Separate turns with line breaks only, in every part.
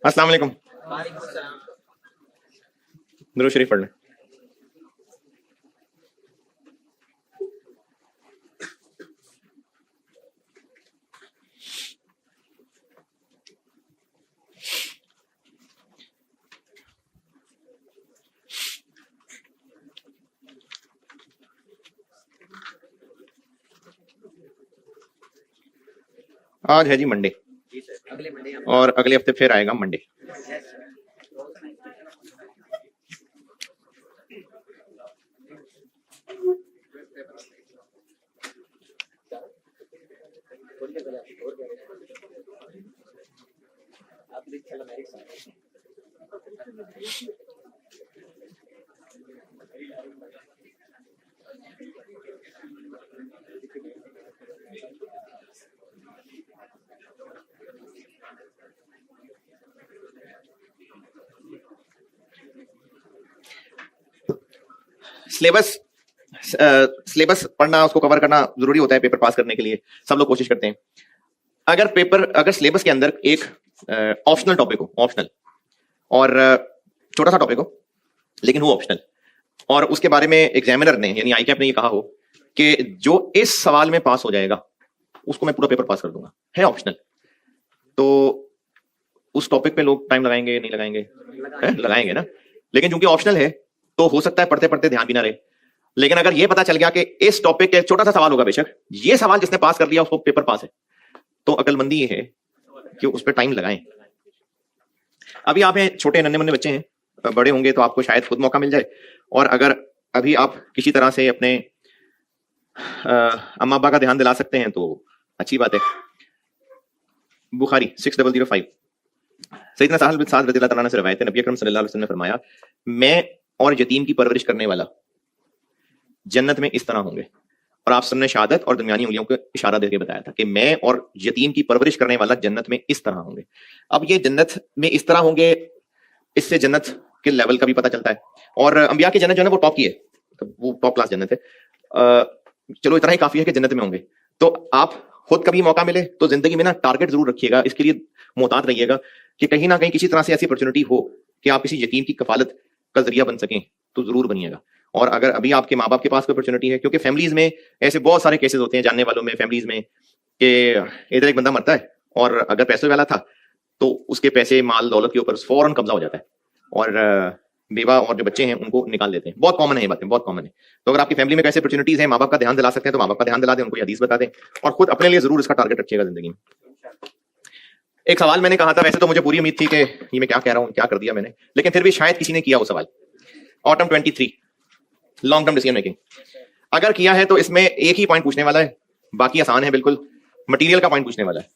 अस्सलाम वालेकुम। दुरूद शरीफ पढ़ लें। आज है जी मंडे, और अगले हफ्ते फिर आएगा मंडे। सिलेबस पढ़ना, उसको कवर करना जरूरी होता है पेपर पास करने के लिए। सब लोग कोशिश करते हैं। अगर सिलेबस के अंदर एक ऑप्शनल टॉपिक हो, ऑप्शनल और छोटा सा टॉपिक हो लेकिन वो ऑप्शनल, और उसके बारे में एग्जामिनर ने यानी आईकैप ने ये कहा हो कि जो इस सवाल में पास हो जाएगा उसको मैं पूरा पेपर पास कर दूंगा, है ऑप्शनल, तो उस टॉपिक पे लोग टाइम लगाएंगे नहीं लगाएंगे? लगाएंगे ना। लेकिन चूंकि ऑप्शनल है तो हो सकता है पढ़ते पढ़ते ध्यान भी ना रहे। लेकिन अगर ये पता चल गया कि इस टॉपिक के छोटा सा सवाल होगा, बेशक ये सवाल जिसने पास कर दिया उसको पेपर पास है, तो अकलमंदी ये है कि उस पर टाइम लगाएं। अभी आप हैं छोटे नन्हे मुन्ने बच्चे हैं, बड़े होंगे तो आपको शायद खुद मौका मिल जाए, और अगर अभी आप किसी तरह से अपने अम्मा अब्बा का ध्यान दिला सकते हैं तो अच्छी बात है। बुखारी 6005 सैयदना साहल बिन साद रज़ियल्लाहु तआला अन्हु से रवायत है, नबी अकरम सल्लल्लाहु अलैहि वसल्लम ने फरमाया, मैं और यतीम की परवरिश करने वाला जन्नत में इस तरह होंगे। और आप सबने शहादत और दरमियानी उंगलियों को इशारा देकर बताया था कि मैं और यतीम की परवरिश करने वाला जन्नत में इस तरह होंगे। अब ये जन्नत में इस तरह होंगे, इससे जन्नत के लेवल का भी पता चलता है। और अंबिया की जन्नत जो है ना वो टॉप की है, तो वो टॉप क्लास जन्नत है। चलो इतना ही काफी है कि जन्नत में होंगे। तो आप खुद कभी मौका मिले तो जिंदगी में ना टारगेट जरूर रखिएगा, इसके लिए मोहतात रहिएगा कि कहीं ना कहीं किसी तरह से ऐसी अपॉर्चुनिटी हो कि आप किसी यतीम की कफालत का जरिया बन सकें, तो जरूर बनिएगा। और अगर अभी आपके माँ बाप के पास कोई अपॉर्चुनिटी है, क्योंकि फैमिलीज में ऐसे बहुत सारे केसेस होते हैं जानने वालों में, फैमिलीज में, कि इधर एक बंदा मरता है और अगर पैसे वाला था तो उसके पैसे माल दौलत के ऊपर फौरन कब्जा हो जाता है, और बेवा और जो बच्चे हैं उनको निकाल देते हैं। बहुत कॉमन है ये बातें, बहुत कॉमन है। तो अगर आपकी फैमिली में कैसे अपॉर्चुनिटीज है, माँ बाप का ध्यान दिला सकते हैं तो माँ बाप का ध्यान दिला दें, उनको हदीस बता दें, और खुद अपने लिए जरूर इसका टारगेट रखिएगा जिंदगी में। एक सवाल मैंने कहा था, वैसे तो मुझे पूरी उम्मीद थी कि ये मैं क्या कह रहा हूँ, क्या कर दिया मैंने, लेकिन फिर भी शायद किसी ने किया वो सवाल। Autumn 23 long term decision making अगर किया है तो इसमें एक ही पॉइंट पूछने वाला है, बाकी आसान है बिल्कुल। मटेरियल का पॉइंट पूछने वाला है।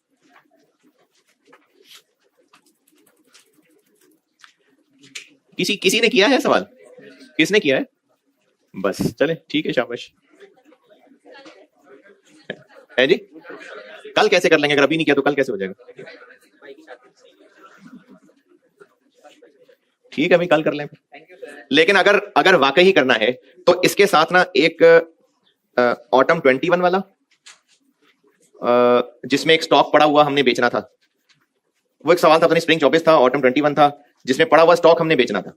किसी ने किया है सवाल? किसने किया है? बस चले ठीक है, शाबाश है जी। कल कैसे कर लेंगे? अगर अभी नहीं किया तो कल कैसे हो जाएगा? ठीक है भाई, कल कर लें। लेकिन अगर वाकई ही करना है तो इसके साथ ना एक ऑटम 21 वाला जिसमें एक स्टॉक पड़ा हुआ हमने बेचना था, वो एक सवाल था। स्प्रिंग 24 था, ऑटम 21 था, जिसमें पड़ा हुआ स्टॉक हमने बेचना था।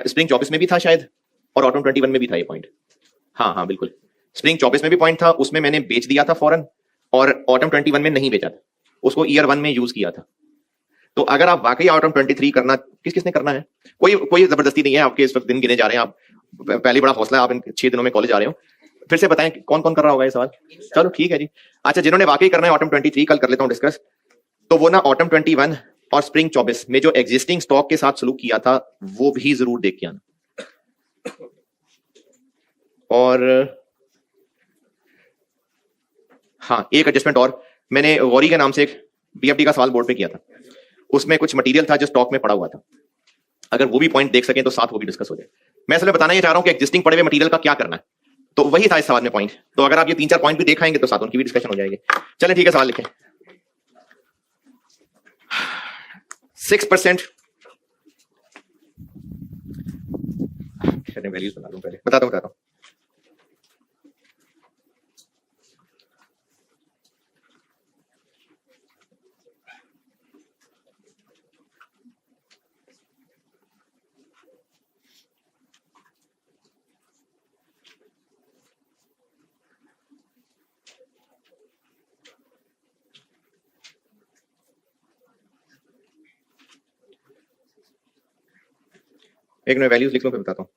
स्प्रिंग 24 में भी था शायद, और ऑटम 21 में भी था ये पॉइंट। हाँ हाँ बिल्कुल, स्प्रिंग 24 में भी पॉइंट था, उसमें मैंने बेच दिया था फौरन, और ऑटम 21 में नहीं बेचा था, उसको ईयर 1 में यूज किया था। तो अगर आप वाकई ऑटम 23 करना, किसने करना है, कोई जबरदस्ती नहीं है, आपके इस वक्त दिन गिने जा रहे हैं, आप पहले बड़ा हौसला है, आप इन 6 दिनों में कॉलेज आ रहे हो। फिर से बताएं कौन कौन कर रहा होगा ये सवाल? चलो ठीक है जी। अच्छा, जिन्होंने वाकई करना है ऑटम 23, कल कर लेता हूं डिस्कस। तो वो ना ऑटम 21 और स्प्रिंग 24 में जो एग्जिस्टिंग स्टॉक के साथ सलूक किया था वो भी जरूर देख के आना। और हाँ, एक एडजस्टमेंट और, मैंने गौरी के नाम से एक बीएफडी का सवाल बोर्ड पे किया था, उसमें कुछ मटेरियल था जो स्टॉक में पड़ा हुआ था। अगर वो भी पॉइंट देख सकें तो साथ वो भी डिस्कस हो जाए। मैं असल में बताना ये चाह रहा हूं कि एग्जिस्टिंग पड़े हुए मटेरियल का क्या करना है, तो वही था इस सवाल में पॉइंट। तो अगर आप ये 3-4 पॉइंट भी देखाएंगे तो साथ उनकी भी डिस्कशन हो जाएगी। चलें ठीक है, सवाल लिखें। 6% वैल्यूज बना लूं, पहले बताता हूं। एक मैं वैल्यूज लिख लूं फिर बताता हूं।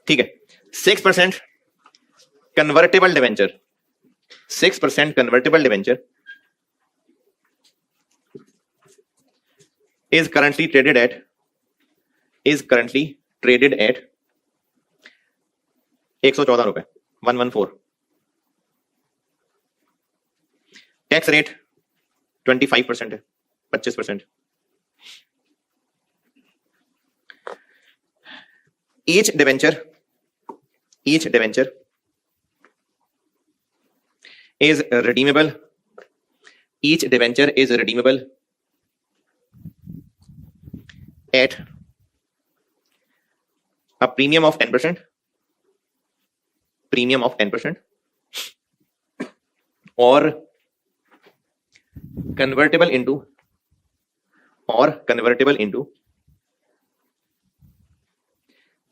ठीक है, 6% convertible debenture, 6% convertible debenture is currently traded at 114 रुपए, 114। टैक्स रेट 25% है, 25%। each debenture is redeemable, each debenture is redeemable at a premium of 10%, or convertible into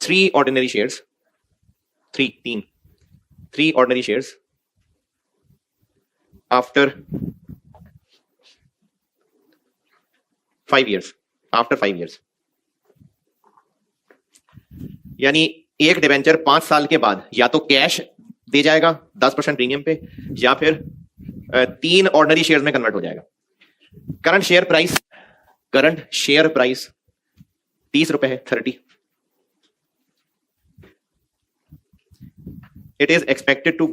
3 ordinary shares, 3 ordinary shares after 5 years, यानी एक debenture 5 साल के बाद या तो cash दे जाएगा 10% प्रीमियम पे, या फिर 3 ऑर्डिनरी शेयर्स में कन्वर्ट हो जाएगा। करंट शेयर प्राइस 30 रुपए है, 30। It is expected to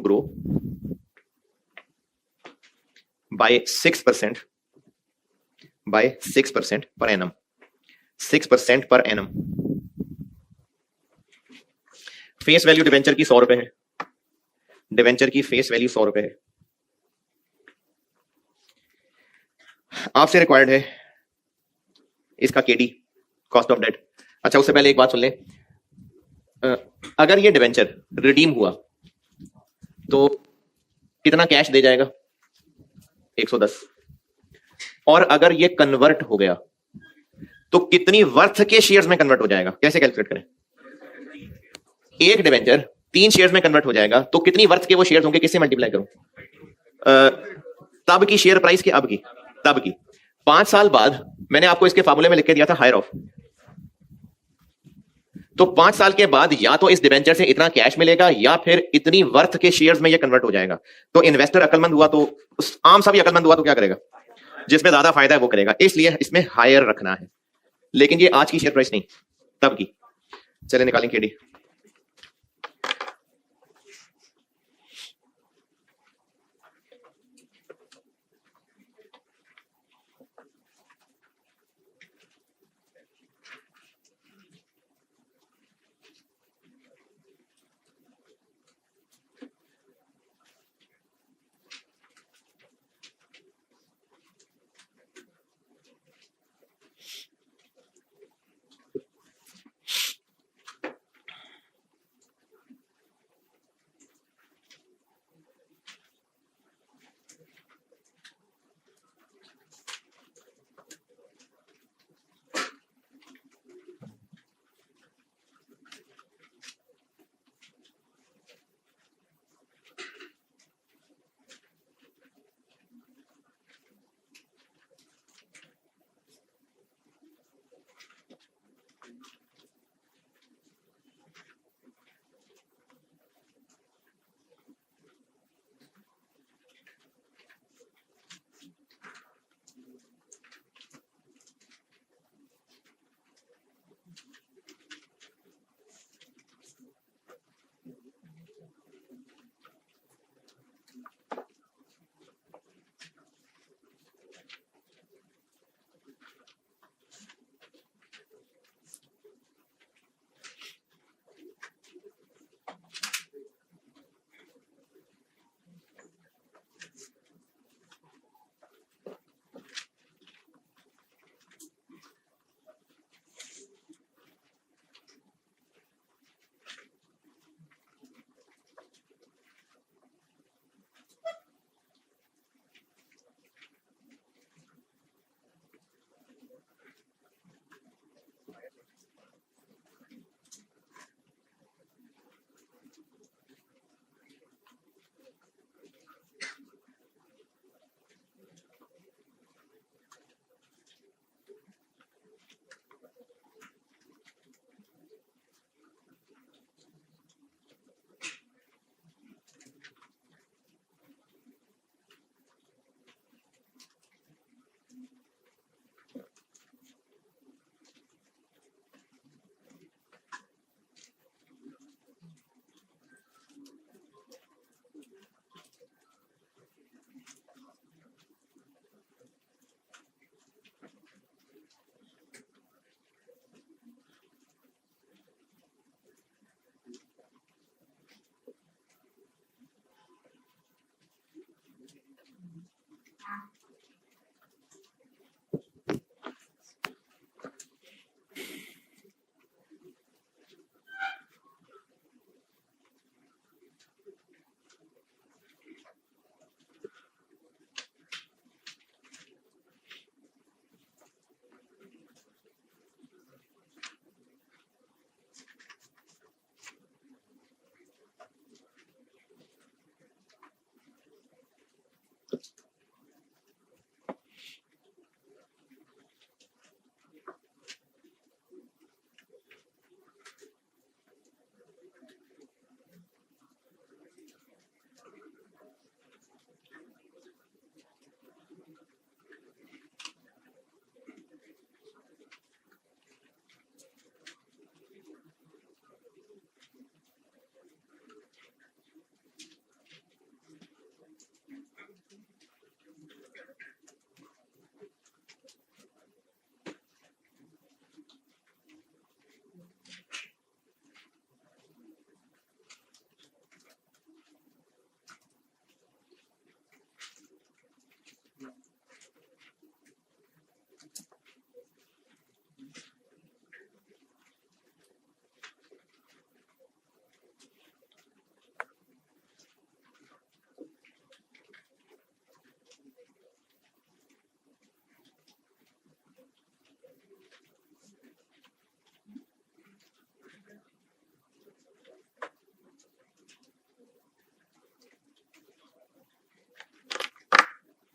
grow by 6% per annum, 6% per annum। Face value debenture की 100 रुपए है, डिवेंचर की फेस वैल्यू 100 रुपए है। आपसे रिक्वायर्ड है इसका केडी, कॉस्ट ऑफ डेट। अच्छा, उससे पहले एक बात सुन ले, अगर ये डिवेंचर रिडीम हुआ तो कितना कैश दे जाएगा? 110। और अगर ये कन्वर्ट हो गया तो कितनी वर्थ के शेयर्स में कन्वर्ट हो जाएगा? कैसे कैलकुलेट करें? एक डिवेंचर 3 शेयर्स में कन्वर्ट हो जाएगा तो कितनी वर्थ के वो शेयर्स होंगे? किससे मल्टीप्लाई करूं? तब की शेयर प्राइस की, अब की, तब की। 5 साल बाद मैंने आपको इसके फार्मूले में लिख के दिया था हायर ऑफ। तो 5 साल के बाद या तो इस डिवेंचर से इतना कैश मिलेगा या फिर इतनी वर्थ के शेयर्स में ये कन्वर्ट हो जाएगा। तो इन्वेस्टर अकलमंद हुआ तो, आम सा भी अकलमंद हुआ तो क्या करेगा? जिसमें ज्यादा फायदा है वो करेगा। इसलिए इसमें हायर रखना है, लेकिन ये आज की शेयर प्राइस नहीं, तब की। चले निकालें केडी।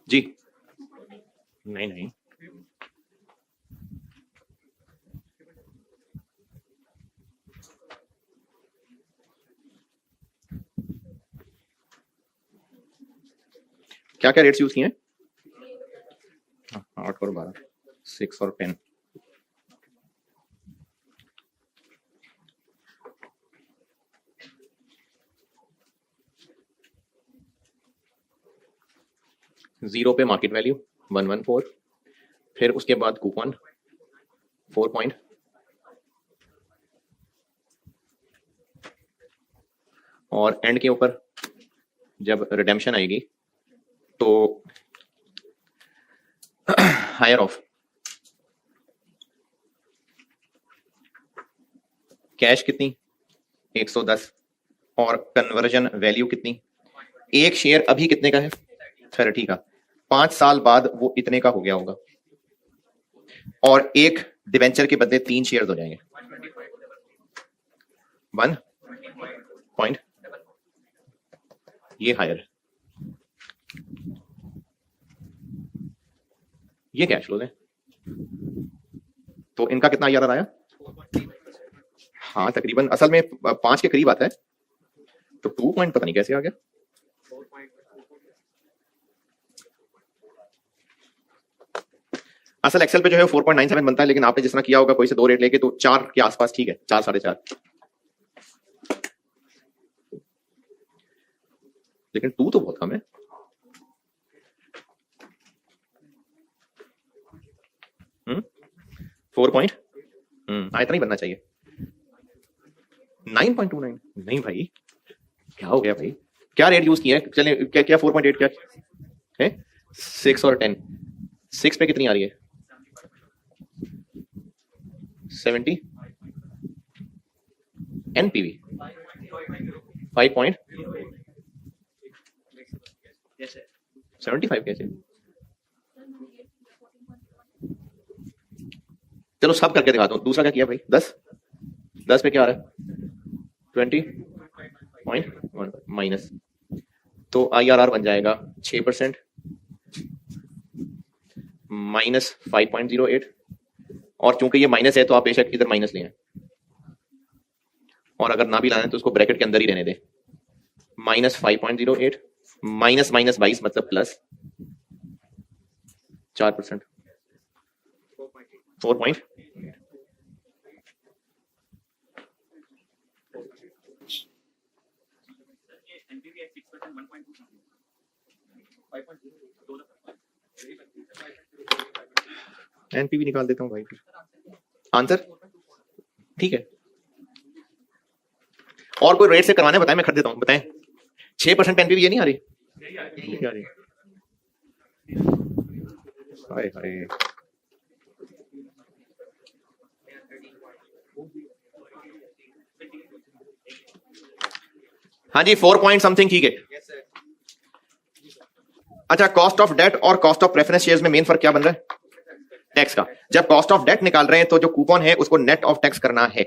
जी नहीं नहीं, क्या क्या रेट्स यूज किए हैं? 8 और 12, 6 और 10। जीरो पे मार्केट वैल्यू 114, फिर उसके बाद कूपन 4 पॉइंट, और एंड के ऊपर जब रिडेम्पशन आएगी तो हायर ऑफ कैश कितनी 110, और कन्वर्जन वैल्यू कितनी, एक शेयर अभी कितने का है 30 का, 5 साल बाद वो इतने का हो गया होगा, और एक डिवेंचर के बदले 3 शेयर हो जाएंगे 1 पॉइंट, ये हायर, ये कैश फ्लो है। तो इनका कितना IRR आया? हाँ तकरीबन, असल में 5 के करीब आता है, तो 2 पॉइंट पता नहीं कैसे आ गया। असल एक्सेल पे जो है 4.97 बनता है, लेकिन आपने जिस तरह किया होगा कोई से 2 रेट लेके, तो 4 के आसपास ठीक है, 4 साढ़े 4, लेकिन 2 तो बहुत कम है। हम्म 4 पॉइंट इतना ही बनना चाहिए। 9.29 नहीं भाई, क्या हो गया भाई, क्या रेट यूज किया है? चलिए क्या 4.8 क्या है? 6 और 10, 6 पे कितनी आ रही है? 70 NPV 5.75 कैसे? चलो सब करके दिखाता हूं। दूसरा क्या किया भाई? 10 पे क्या आ रहा है? 20.1 माइनस, तो IRR बन जाएगा 6% माइनस 5.08, और चूंकि ये माइनस है तो आप बेशक इधर माइनस लें, और अगर ना भी लाना तो उसको ब्रैकेट के अंदर ही रहने दें। माइनस 5.08 माइनस माइनस 22 मतलब प्लस 4%, 4 पॉइंट। एनपीवी निकाल देता हूं भाई, फिर आंसर ठीक है। और कोई रेट से करवाने बताएं, मैं खरीद देता हूं, बताएं। 6% एनपीवी ये नहीं आ रही? नहीं आ रही। हाय हाय, हाँ जी 4 पॉइंट समथिंग ठीक है। अच्छा, कॉस्ट ऑफ डेट और कॉस्ट ऑफ प्रेफरेंस शेयर्स में मेन फर्क क्या बन रहा है? टैक्स का। जब कॉस्ट ऑफ डेट निकाल रहे हैं तो जो कूपन है उसको नेट ऑफ टैक्स करना है।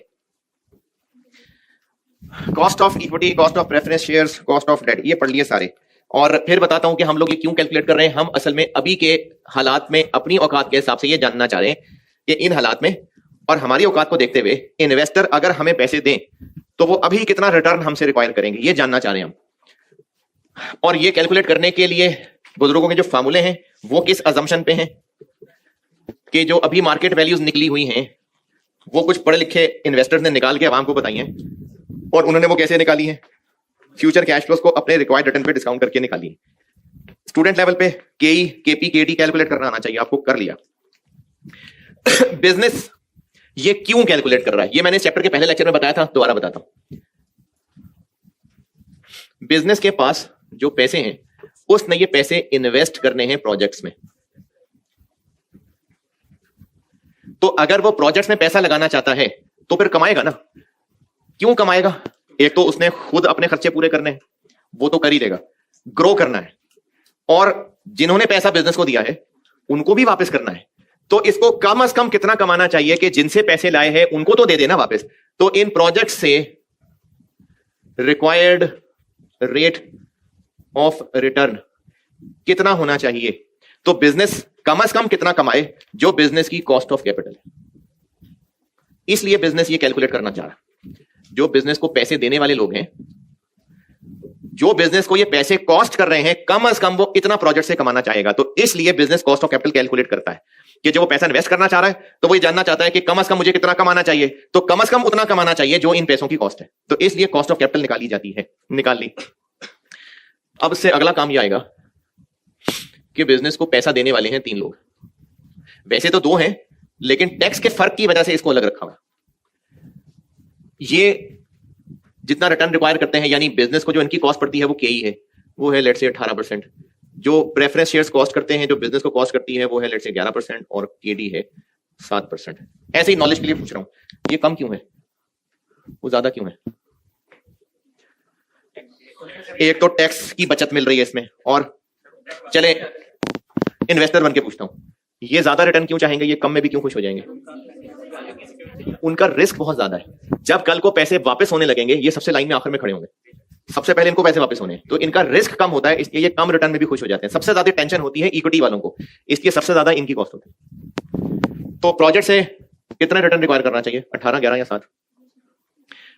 Cost of equity, cost of preference shares, cost of debt, ये पढ़ लिए सारे। और फिर बताता हूं कि हम लोग ये क्यों कैलकुलेट कर रहे हैं। हम असल में अभी के हालात में अपनी औकात के हिसाब से ये जानना चाह रहे हैं कि इन हालात में और हमारी औकात को देखते हुए इन्वेस्टर अगर हमें पैसे दें तो वो अभी कितना रिटर्न हमसे रिक्वायर करेंगे, ये जानना चाह रहे हैं हम। और ये कैलकुलेट करने के लिए बुजुर्गों के जो फार्मूले हैं वो किस अजम्पशन पे हैं कि जो अभी मार्केट वैल्यूज निकली हुई हैं वो कुछ पढ़े लिखे इन्वेस्टर्स ने निकाल के आवाम को बताई हैं, और उन्होंने वो कैसे निकाली है, फ्यूचर कैश फ्लोस को अपने रिक्वायर्ड रिटर्न पे डिस्काउंट करके निकाली है। स्टूडेंट लेवल पे केई केपी केडी कैलकुलेट करना आना चाहिए आपको, कर लिया। बिजनेस ये क्यों कैलकुलेट कर रहा है, ये मैंने चैप्टर के पहले लेक्चर में बताया था, दोबारा बताता हूं। बिजनेस के पास जो पैसे हैं उसने ये पैसे इन्वेस्ट करने हैं प्रोजेक्ट्स में। तो अगर वो प्रोजेक्ट्स में पैसा लगाना चाहता है तो फिर कमाएगा ना। क्यों कमाएगा, एक तो उसने खुद अपने खर्चे पूरे करने हैं, वो तो कर ही देगा, ग्रो करना है, और जिन्होंने पैसा बिजनेस को दिया है उनको भी वापस करना है। तो इसको कम से कम कितना कमाना चाहिए कि जिनसे पैसे लाए हैं उनको तो दे देना वापस। तो इन प्रोजेक्ट से रिक्वायर्ड रेट ऑफ रिटर्न कितना होना चाहिए, तो बिजनेस कम से कम कितना कमाए जो बिजनेस की कॉस्ट ऑफ कैपिटल है। इसलिए बिजनेस ये कैलकुलेट करना चाह रहा है। जो बिजनेस को पैसे देने वाले लोग हैं, जो बिजनेस को ये पैसे कॉस्ट कर रहे हैं, कम से कम वो इतना प्रोजेक्ट से कमाना चाहेगा। तो इसलिए business cost of capital calculate करता है कि जो वो पैसा इन्वेस्ट करना चाह रहा है तो वो ये जानना चाहता है कि कम से कम मुझे कितना कमाना चाहिए, तो कम से कम उतना कमाना चाहिए जो इन पैसों की कॉस्ट है। तो इसलिए कॉस्ट ऑफ कैपिटल निकाली जाती है, निकाल ली। अब से अगला काम यह आएगा कि बिजनेस को पैसा देने वाले हैं 3 लोग, वैसे तो 2 हैं लेकिन टैक्स के फर्क की वजह से इसको अलग रखा हुआ। ये जितना रिटर्न रिक्वायर करते हैं, यानी बिजनेस को जो इनकी कॉस्ट पड़ती है वो केई है, वो है लेट्स से 18%। जो प्रेफरेंस शेयर्स कॉस्ट करते हैं, जो बिजनेस को कॉस्ट करती है, वो है लेट्स से 11%, और केडी है 7%। ऐसे ही नॉलेज के लिए पूछ रहा हूं, ये कम क्यों है, वो ज्यादा क्यों है? एक तो टैक्स की बचत मिल रही है इसमें, और चले इन्वेस्टर बन के पूछता हूं, ये ज्यादा रिटर्न क्यों चाहेंगे, ये कम में भी क्यों खुश हो जाएंगे? उनका रिस्क बहुत ज्यादा है। जब कल को पैसे वापस होने लगेंगे, ये सबसे लाइन में आखिर में खड़े होंगे, सबसे पहले इनको पैसे वापस होने हैं, तो इनका रिस्क कम होता है, इसलिए ये कम रिटर्न में भी खुश हो जाते हैं। सबसे ज्यादा टेंशन होती है इक्विटी वालों को, इसलिए सबसे ज्यादा इनकी कॉस्ट होती है। तो प्रोजेक्ट से कितना रिटर्न रिक्वायर करना चाहिए, 18, 11 या 7?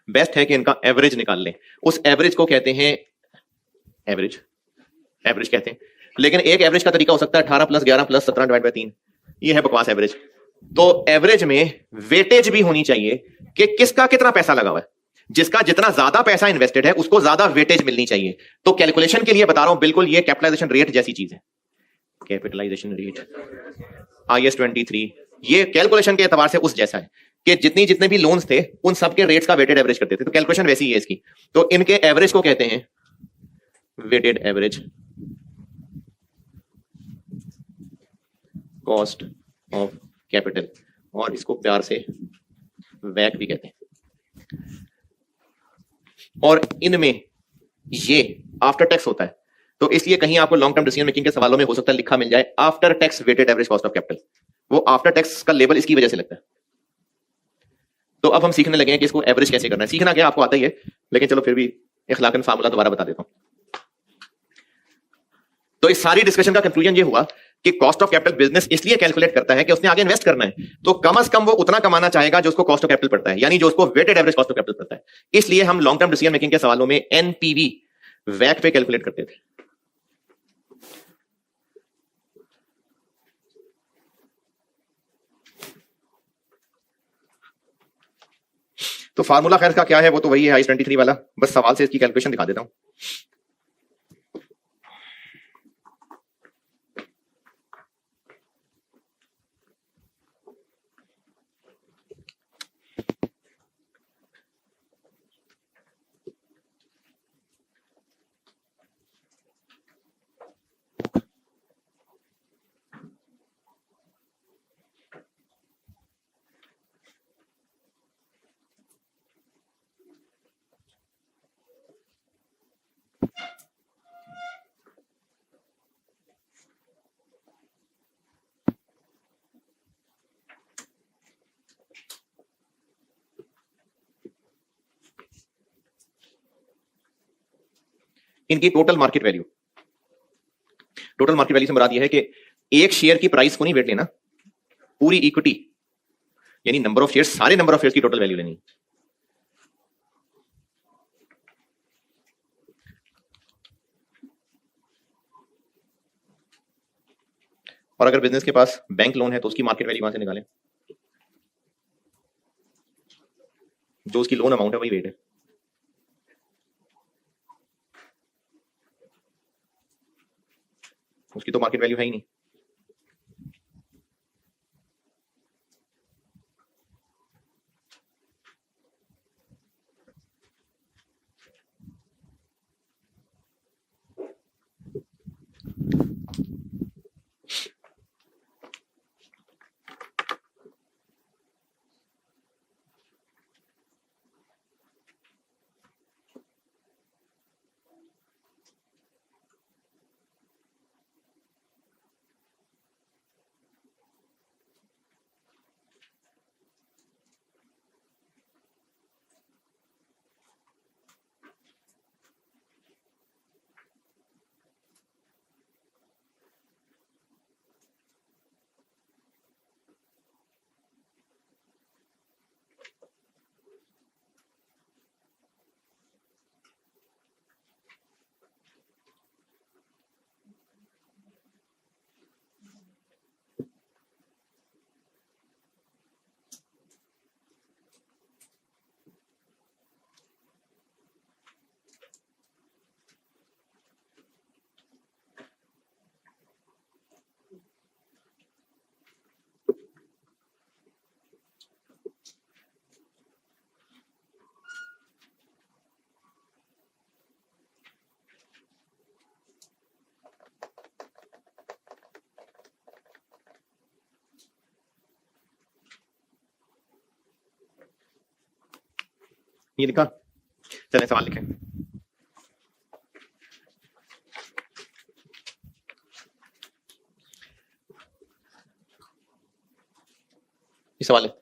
बेस्ट है कि इनका एवरेज निकाल लें। उस एवरेज को कहते हैं एवरेज कहते हैं, लेकिन एक एवरेज का तरीका हो सकता है 18 + 11 + 17 / 3। ये है बकवास एवरेज। तो एवरेज में वेटेज भी होनी चाहिए कि किसका कितना पैसा लगा हुआ है। जिसका जितना ज्यादा पैसा इन्वेस्टेड है उसको ज्यादा वेटेज मिलनी चाहिए। तो कैलकुलेशन के लिए बता रहा हूं, बिल्कुल ये कैपिटलाइजेशन रेट जैसी चीज है। कैपिटलाइजेशन रेट IAS 23 ये कैलकुलेशन के एतबार से उस जैसा है कि जितने भी लोन्स थे उन सब के रेट्स का वेटेड एवरेज करते थे। तो कैलकुलेशन वैसी ही है इसकी। तो इनके एवरेज को कहते हैं weighted average cost of capital, और इसको प्यार से वैक भी कहते हैं। और इनमें ये आफ्टर टैक्स होता है, तो इसलिए कहीं आपको लॉन्ग टर्म डिसीजन मेकिंग के सवालों में हो सकता है लिखा मिल जाए after tax weighted average cost of capital. वो आफ्टर टैक्स का लेवल इसकी वजह से लगता है। तो अब हम सीखने लगे हैं कि इसको एवरेज कैसे करना है। सीखना क्या आपको आता ही है, लेकिन चलो फिर भी इखलाकन फार्मूला दोबारा बता देता हूं। तो इस सारी डिस्कशन का कंक्लूजन ये हुआ कि कॉस्ट ऑफ कैपिटल बिजनेस इसलिए कैलकुलेट करता है कि उसने आगे इन्वेस्ट करना है, तो कम से कम वो उतना कमाना चाहेगा जो उसको कॉस्ट ऑफ कैपिटल पड़ता है, यानी जो उसको weighted average cost of capital पड़ता है। इसलिए हम लॉन्ग टर्म डिसीजन मेकिंग के सवालों में एनपीवी वैक पे कैलकुलेट करते थे। तो फार्मूला खैर का क्या है, वो तो वही है IAS 23 वाला, बस सवाल से इसकी कैलकुलेशन दिखा देता हूं। इनकी total market value total market value से मुराद यह है कि एक शेयर की प्राइस को नहीं वेट लेना, पूरी इक्विटी यानी नंबर ऑफ शेयर्स, सारे नंबर ऑफ शेयर्स की टोटल वैल्यू लेनी। और अगर बिजनेस के पास बैंक लोन है तो उसकी मार्केट वैल्यू वहां से निकालें, जो उसकी लोन अमाउंट है वही वेट है। उसकी तो मार्केट वैल्यू है ही नहीं। ये लिखा, चलें सवाल लिखें। ये सवाल है,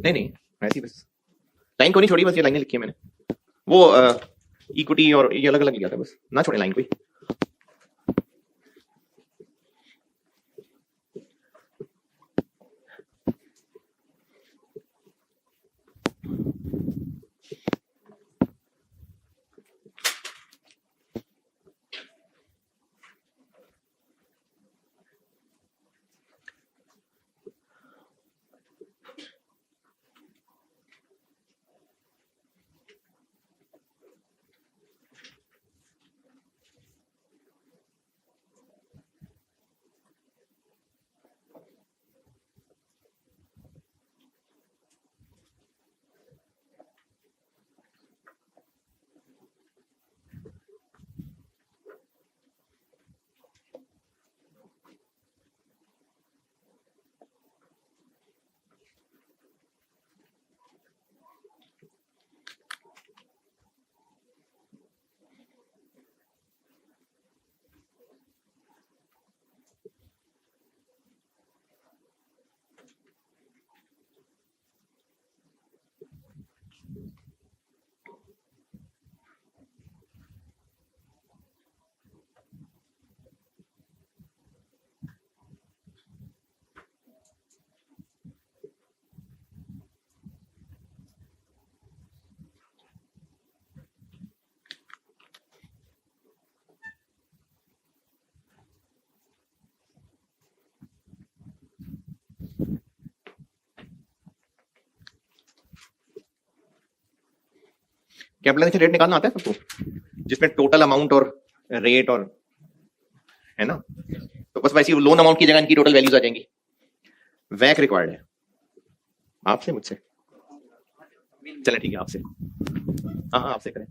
नहीं नहीं ऐसी बस लाइन को नहीं छोड़ी, बस ये लाइनें लिखी है मैंने। वो इक्विटी और ये अलग अलग लिया था, बस ना छोड़े लाइन कोई। कैपिटल गेन से रेट निकालना आता है सबको, जिसमें टोटल अमाउंट और रेट और है ना, तो बस वैसे लोन अमाउंट की जगह इनकी टोटल वैल्यूज आ जाएंगी। वैक रिक्वायर्ड है आपसे मुझसे, चले ठीक है आपसे, हाँ हाँ आपसे करें।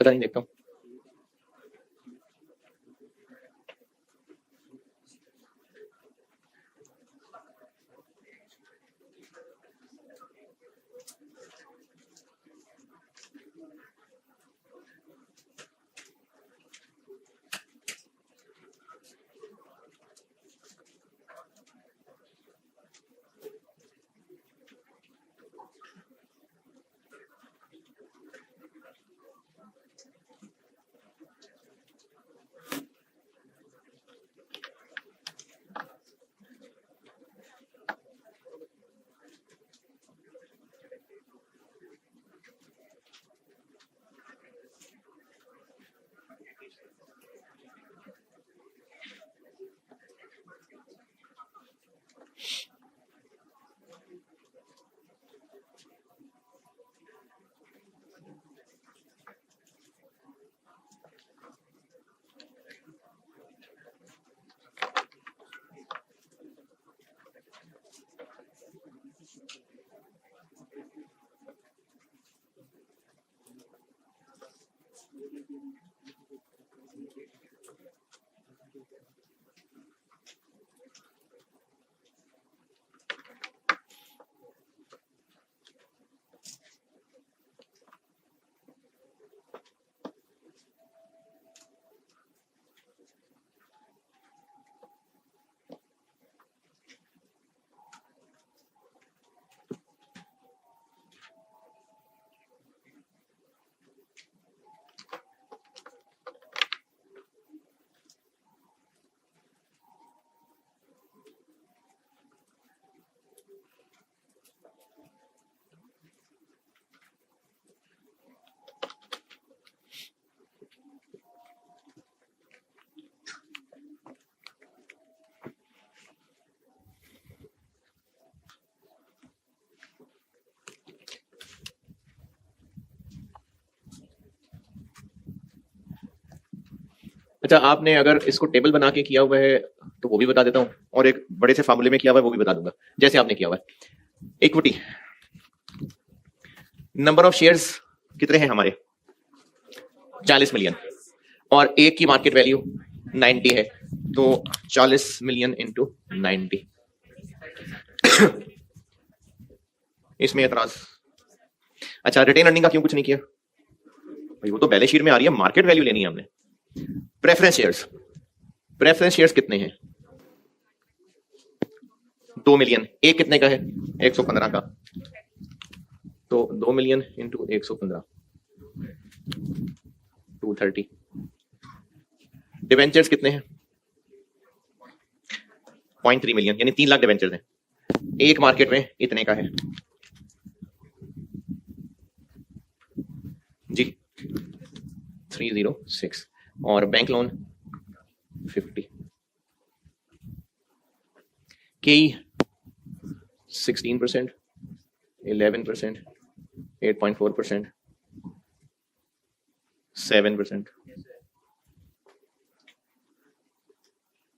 पता नहीं, देखता हूँ। अच्छा, आपने अगर इसको टेबल बना के किया हुआ है तो वो भी बता देता हूँ, और एक बड़े से फार्मूले में किया हुआ है वो भी बता दूंगा, जैसे आपने किया हुआ है। इक्विटी नंबर ऑफ शेयर्स कितने हैं हमारे, 40 मिलियन, और एक की मार्केट वैल्यू 90 है, तो 40 मिलियन इंटू 90। इसमें एतराज? अच्छा, रिटेन अर्निंग का क्यों कुछ नहीं किया? भाई वो तो बैलेंस शीट में आ रही है, मार्केट वैल्यू लेनी है हमने। प्रेफरेंस शेयर्स, प्रेफरेंस शेयर्स कितने हैं? 2 मिलियन। एक कितने का है? 115 का। तो 2 मिलियन इंटू 115, 230। डिवेंचर्स कितने हैं? 0.3 मिलियन, यानी 3 लाख डिवेंचर्स हैं। एक मार्केट में इतने का है जी, 306। और बैंक लोन 50, के 16%, 11%, 8.4%, 7%।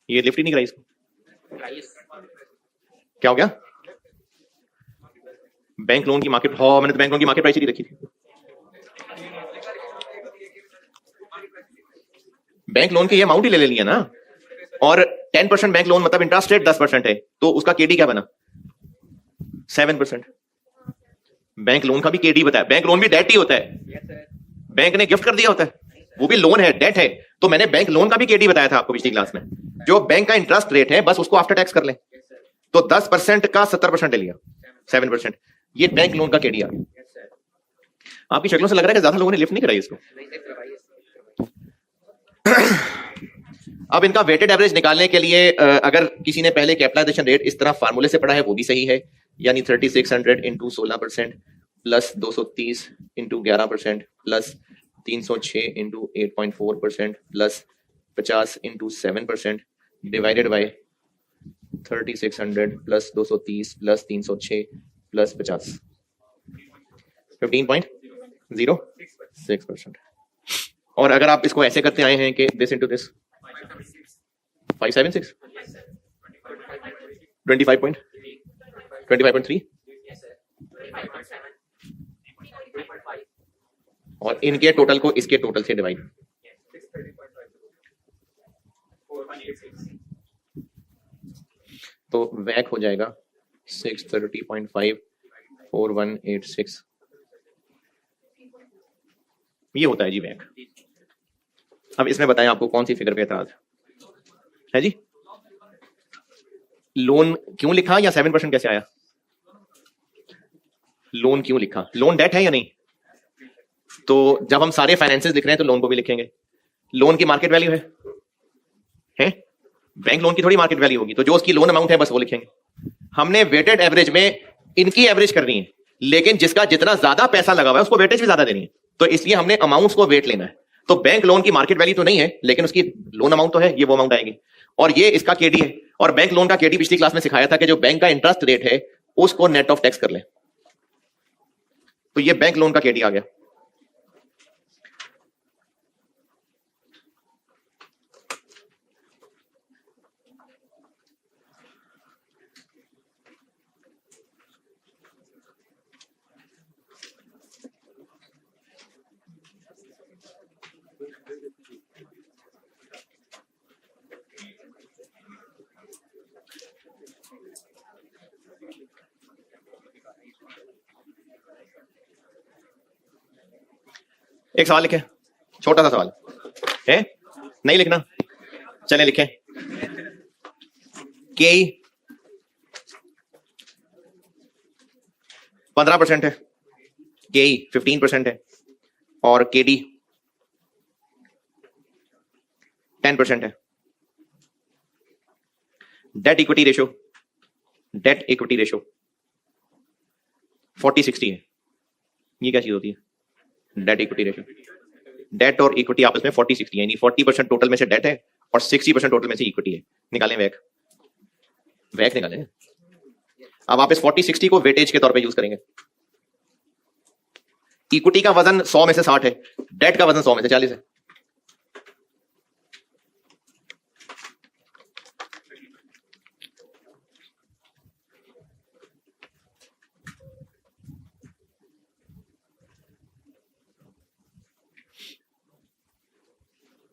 ये लिफ्ट ही नहीं कराई इसको। क्या हो गया? बैंक लोन की मार्केट, हाँ मैंने तो बैंक लोन की मार्केट प्राइस ही रखी थी। बैंक लोन की ये अमाउंट ही ले लिया ना, और 10% बैंक लोन मतलब इंटरेस्ट रेट 10% है, तो उसका केडी क्या बना? 7%। बैंक लोन का भी केडी बताया, बैंक लोन भी डेट ही होता है, बैंक ने गिफ्ट कर दिया होता है, वो भी लोन है, डेट है। तो मैंने बैंक लोन का भी केडी बताया था आपको पिछली क्लास में। जो बैंक का इंटरेस्ट रेट है बस उसको आफ्टर टैक्स कर लें, तो 10% का 70% ले लिया, 7%। ये बैंक लोन का केडी आ गया। आपकी शक्लों से लग रहा है कि ज्यादा लोगों ने लिफ्ट नहीं कराई इसको। अब इनका वेटेड एवरेज निकालने के लिए अगर किसी ने पहले कैपिटलाइजेशन रेट इस तरह फार्मूले से पढ़ा है वो भी सही है, यानी 3600 into 16% plus 230 into 11% plus 306 into 8.4% plus 50 into 7% divided by 3600 plus 230 plus 306 plus 50, 15.06%। और अगर आप इसको ऐसे करते आए हैं कि दिस इंटू दिस 576, 25.3, और इनके टोटल को इसके टोटल से डिवाइड, तो वैक हो जाएगा 630.54186। ये होता है जी वैक। अब इसमें बताएं आपको कौन सी फिगर पे एतराज है जी? लोन क्यों लिखा या 7% कैसे आया? लोन क्यों लिखा? लोन डेट है या नहीं? तो जब हम सारे फाइनेंसेस लिख रहे हैं तो लोन को भी लिखेंगे। लोन की मार्केट वैल्यू है? बैंक लोन की थोड़ी मार्केट वैल्यू होगी, तो जो उसकी लोन अमाउंट है बस वो लिखेंगे। हमने वेटेड एवरेज में इनकी एवरेज करनी है, लेकिन जिसका जितना ज्यादा पैसा लगा हुआ है उसको वेटेज भी ज्यादा देनी है, तो इसलिए हमने अमाउंट्स को वेट लेना है। तो बैंक लोन की मार्केट वैल्यू तो नहीं है, लेकिन उसकी लोन अमाउंट तो है, ये वो अमाउंट आएगी। और ये इसका केडी है, और बैंक लोन का केडी पिछली क्लास में सिखाया था कि जो बैंक का इंटरेस्ट रेट है उसको नेट ऑफ टैक्स कर ले, तो ये बैंक लोन का केडी आ गया। एक सवाल लिखे, छोटा सा सवाल है, नहीं लिखना, चले लिखें। के 15% है, के 15% है, और केडी 10% है। डेट इक्विटी रेशो 40-60 है। ये क्या चीज होती है? Debt equity ratio. डेट और इक्विटी आपस में 40-60 है, यानी 40% टोटल में से डेट है और 60% टोटल में से इक्विटी है। निकालें वैक निकालें। अब आप इस 40-60 को वेटेज के तौर पे यूज करेंगे। इक्विटी का वजन 100 में से 60 है, डेट का वजन 100 में से 40 है।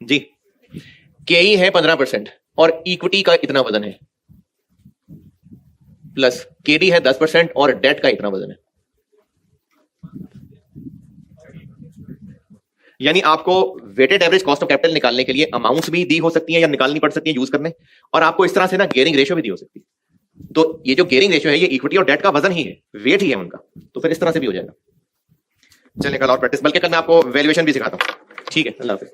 जी, के है 15% और इक्विटी का इतना वजन है, प्लस केडी है 10% और डेट का इतना वजन है। यानी आपको weighted average cost of capital निकालने के लिए अमाउंट्स भी दी हो सकती हैं या निकालनी पड़ सकती है यूज करने, और आपको इस तरह से ना गियरिंग रेशियो भी दी हो सकती है। तो ये जो गियरिंग रेशियो है ये इक्विटी और डेट का वजन ही है, वेट ही है उनका, तो फिर इस तरह से भी हो जाएगा। चलिए कल और प्रैक्टिस, बल्कि कल मैं आपको वैल्यूएशन भी सिखाता हूँ। ठीक है, अल्लाह हाफिज़।